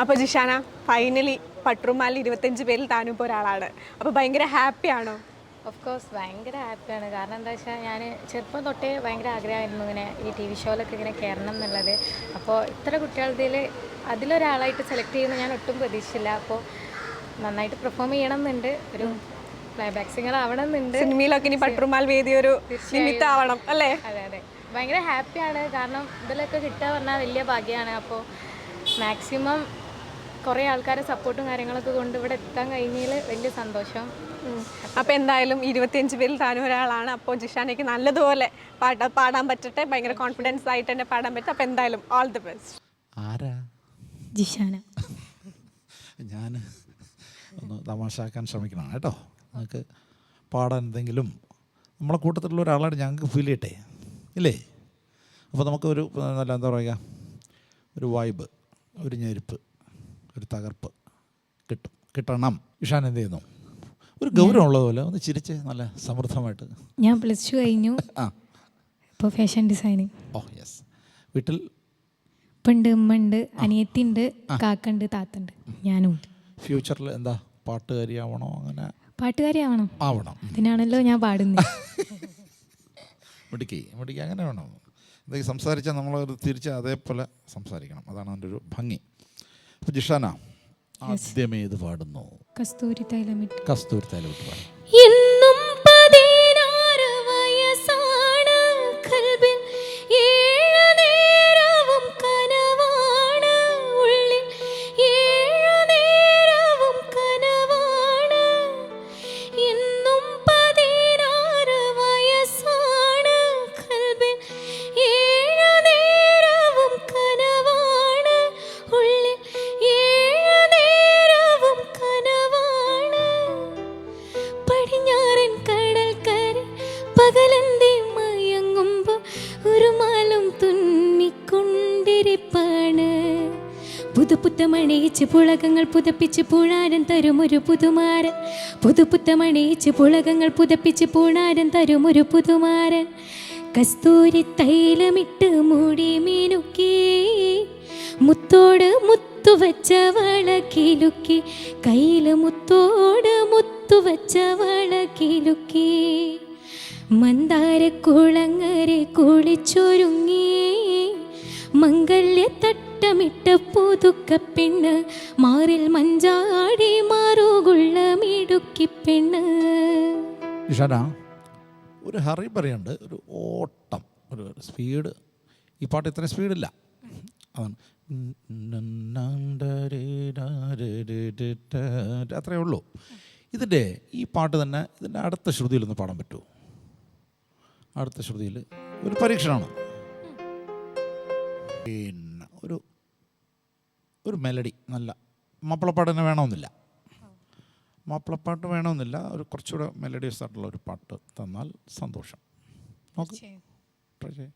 അപ്പോൾ ജിഷാന ഫൈനലി പട്രുമാലിൽ 25 പേരിൽ താനും ഇപ്പോൾ ഒരാളാണ്. അപ്പോൾ ഭയങ്കര ഹാപ്പിയാണോ? ഓഫ് കോഴ്സ് ഭയങ്കര ഹാപ്പിയാണ്. കാരണം എന്താ വെച്ചാൽ ഞാൻ ചെറുപ്പം തൊട്ടേ ഭയങ്കര ആഗ്രഹമായിരുന്നു ഇങ്ങനെ ഈ TV ഷോയിലൊക്കെ ഇങ്ങനെ കയറണം എന്നുള്ളത്. അപ്പോൾ ഇത്ര കുട്ടികളുടെ അതിലൊരാളായിട്ട് സെലക്ട് ചെയ്യുമെന്ന് ഞാൻ ഒട്ടും പ്രതീക്ഷിച്ചില്ല. അപ്പോൾ നന്നായിട്ട് പെർഫോം ചെയ്യണം എന്നുണ്ട്, ഒരു പ്ലേബാക്ക് സിംഗർ ആവണം എന്നുണ്ട്. സിനിമയിലൊക്കെ ഇനി പട്രുമാൽ വേദി ഒരു നിമിത്തമാവണം അല്ലേ? അതെ അതെ, ഭയങ്കര ഹാപ്പിയാണ്. കാരണം ഇതിലൊക്കെ കിട്ടുക പറഞ്ഞാൽ വലിയ ഭാഗ്യമാണ്. അപ്പോൾ മാക്സിമം കുറേ ആൾക്കാരെ സപ്പോർട്ടും കാര്യങ്ങളൊക്കെ കൊണ്ട് ഇവിടെ എത്താൻ കഴിഞ്ഞതിൽ വലിയ സന്തോഷം. അപ്പോൾ എന്തായാലും 25 പേരിൽ താനും ഒരാളാണ്. അപ്പോൾ ജിഷാനയ്ക്ക് നല്ലതുപോലെ പാടാൻ പറ്റട്ടെ, ഭയങ്കര കോൺഫിഡൻസ് ആയിട്ട് തന്നെ പാടാൻ പറ്റും. അപ്പോൾ എന്തായാലും ഓൾ ദി ബെസ്റ്റ്. ആരാ? ജിഷാന. ഞാൻ ഒന്ന് തമാശാക്കാൻ ശ്രമിക്കണം കേട്ടോ. നമുക്ക് പാടാൻ എന്തെങ്കിലും നമ്മളെ കൂട്ടത്തിലുള്ള ഒരാളായിട്ട് ഞങ്ങൾക്ക് ഫീൽ ചെയ്യട്ടെ ഇല്ലേ? അപ്പോൾ നമുക്കൊരു നല്ല എന്താ പറയുക, ഒരു വൈബ്, ഒരു ഞെരുപ്പ്, ഒരു തകർപ്പ് കിട്ടണം. ഇഷാൻ എന്ത് ചെയ്യുന്നു? ഒരു ഗൗരവം ഉള്ളതുപോലെ ഒന്ന് ചിരിച്ച് നല്ല സമൃദ്ധമായിട്ട്. ഞാൻ +2 കഴിഞ്ഞു. ഇപ്പോൾ ഫാഷൻ ഡിസൈനിങ്. ഓ യെസ്. വീട്ടിൽ ഉപ്പുണ്ട്, ഉമ്മയുണ്ട്, അനിയത്തിയുണ്ട്, കാക്കുണ്ട്, താത്തുണ്ട്, ഞാനും ഉണ്ട്. ഫ്യൂച്ചറിൽ എന്താ പാട്ടുകാരിയാവണോ? അങ്ങനെ പാട്ടുകാരിയാവണം. ആവണം. അതിനാണല്ലോ ഞാൻ പാടുന്നത്. മിടുക്കി അങ്ങനെ വേണം. എന്തെങ്കിലും സംസാരിച്ചാൽ നമ്മൾ തിരിച്ച് അതേപോലെ സംസാരിക്കണം. അതാണ് അതിൻ്റെ ഒരു ഭംഗി. അപ്പോൾ ജിഷാന ആദ്യമേത് പാടുന്നു? കസ്തൂരി തൈലമിട്ട്. കസ്തൂരി തൈലമിട്ട് പാടും. എന്നും 16 വയസ്സാണ്, കൽബിൽ 7 നേരവും കനവാണ്, ഉള്ളിൽ 7 നേരവും കനവാണ്. എന്നും 16 വയസ്സാണ്, കൽബിൽ 7 നേരവും കനവാണ്, ഉള്ളിൽ 7 നേരവും കനവാണ്. പടിഞ്ഞാറൻ കടൽക്കര പകലന്തി മയങ്ങുമ്പോ ഒരു മാലും തുന്നിക്കൊണ്ടിരിപ്പാണ്. പുതുപുത്തമണിയിച്ച് പുളകങ്ങൾ പുതപ്പിച്ച് പൂണാരൻ തരുമൊരു പുതുമാരൻ. പുതുപുത്തമണിയിച്ച് പുളകങ്ങൾ പുതപ്പിച്ച് പൂണാരൻ തരുമൊരു പുതുമാരൻ. കസ്തൂരി തൈലമിട്ട് മൂടി മീനുക്കി, മുത്തോട് മുത്തുവച്ച വളക്കിലുക്കി, കയ്യില് മുത്തോട് മുത്തുവച്ച വളക്കിലുക്കി. മന്ദാരക്കുളങ്ങരെ കുളിച്ചൊരുങ്ങി, മംഗല്യ തട്ടമിട്ട പുതുക്ക പെണ്ണ്, മാറിൽ മഞ്ചാടി മാറുകൊള്ള മിടുക്കി പെണ്ണ്. ഇഷാന, ഒരു ഹറി പറയുന്നുണ്ട്, ഒരു ഓട്ടം, ഒരു സ്പീഡ്. ഈ പാട്ട് ഇത്ര സ്പീഡില്ല. അതാണ് അത്രയേ ഉള്ളൂ. ഇതിൻ്റെ ഈ പാട്ട് തന്നെ ഇതിൻ്റെ അടുത്ത ശ്രുതിയിലൊന്ന് പാടാൻ പറ്റുമോ? അടുത്ത ശ്രുതിയിൽ ഒരു പരീക്ഷണമാണ്. പിന്നെ ഒരു മെലഡി, നല്ല മാപ്പിളപ്പാട്ട് തന്നെ വേണമെന്നില്ല, മാപ്പിളപ്പാട്ട് വേണമെന്നില്ല, ഒരു കുറച്ചുകൂടെ മെലഡിയസ് ആയിട്ടുള്ള ഒരു പാട്ട് തന്നാൽ സന്തോഷം. നോക്ക്, ട്രൈ ചെയ്യ്.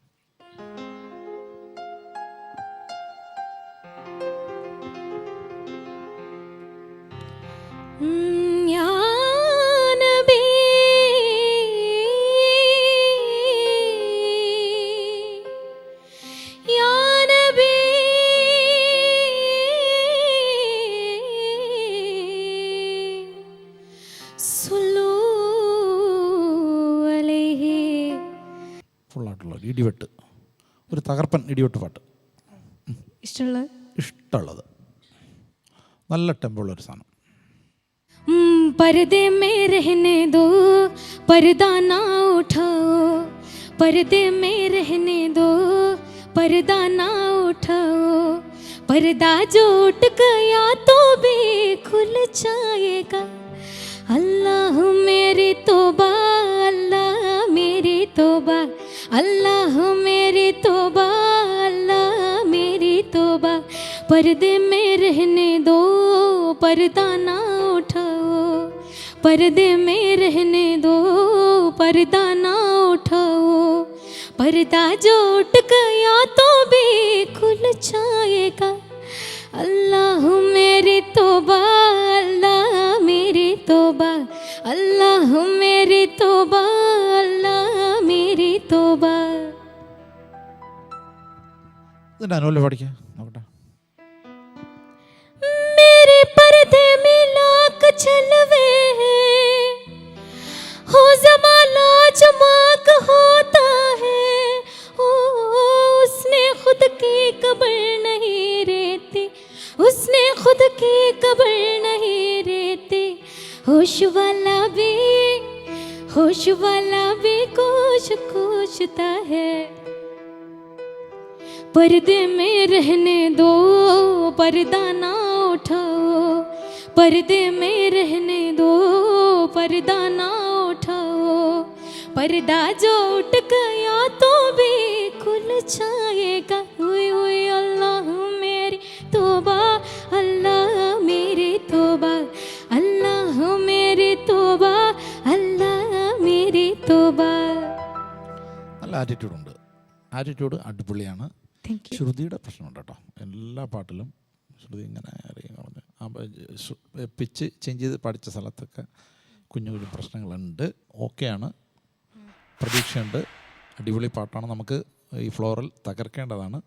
ഫുള്ളായിട്ടുള്ള ഇടിവെട്ട്, ഒരു തകർപ്പൻ ഇടിവെട്ട് പാട്ട്. ഇഷ്ടമുള്ളത് നല്ല ടെമ്പോ ഉള്ള ഒരു സാധനം. पर्दे में रहने दो, पर्दा ना उठाओ, पर्दे में रहने दो, पर्दा ना उठाओ. पर्दा जो उठ गया तो भी खुल जाएगा. अल्लाह मेरी तौबा, अल्लाह मेरी तौबा, अल्लाह मेरी तौबा, अल्लाह मेरी तौबा. पर्दे में रहने दो, पर्दा ना उठाओ, पर्दे में रहने दो, पर्दा ना उठाओ. पर्दा जो उठ गया तो भी खुल जाएगा. अल्लाह मेरी तौबा, अल्लाह मेरी तौबा, अल्लाह मेरी तौबा, अल्लाह मेरी तौबा. ഇതിൻ്റെ അനുവല്ലേ പഠിക്കുക നോക്കട്ടെ. चलवे हो जमाना चमक होता है, ओ उसने खुद की कब्र नहीं रहती, उसने खुद की कब्र नहीं रहती। होश वाला भी कुछ पूछता है। पर्दे में रहने दो, पर्दा ना उठाओ, पर्दे में रहने दो, पर्दा ना उठाओ। पर्दा जो उठ गया तो भी खुल जाएगा। हुई हुई अल्लाह मेरी तौबा, अल्लाह मेरी तौबा, अल्लाह मेरी तौबा, अल्लाह मेरी तौबा. നല്ല ആറ്റിറ്റ്യൂഡുണ്ട്. ആറ്റിറ്റ്യൂഡ് അടിപൊളിയാണ്. ശ്രുതിയുടെ പ്രശ്നമുണ്ട് കേട്ടോ. എല്ലാ പാട്ടിലും ശ്രുതി ഇങ്ങനെ പിച്ച് ചേഞ്ച് ചെയ്ത് പഠിച്ച സ്ഥലത്തൊക്കെ കുഞ്ഞു കുഞ്ഞു പ്രശ്നങ്ങളുണ്ട്. ഓക്കെയാണ്, പ്രതീക്ഷയുണ്ട്. അടിപൊളി പാട്ടാണ്. നമുക്ക് ഈ ഫ്ലോറിൽ തകർക്കേണ്ടതാണ്.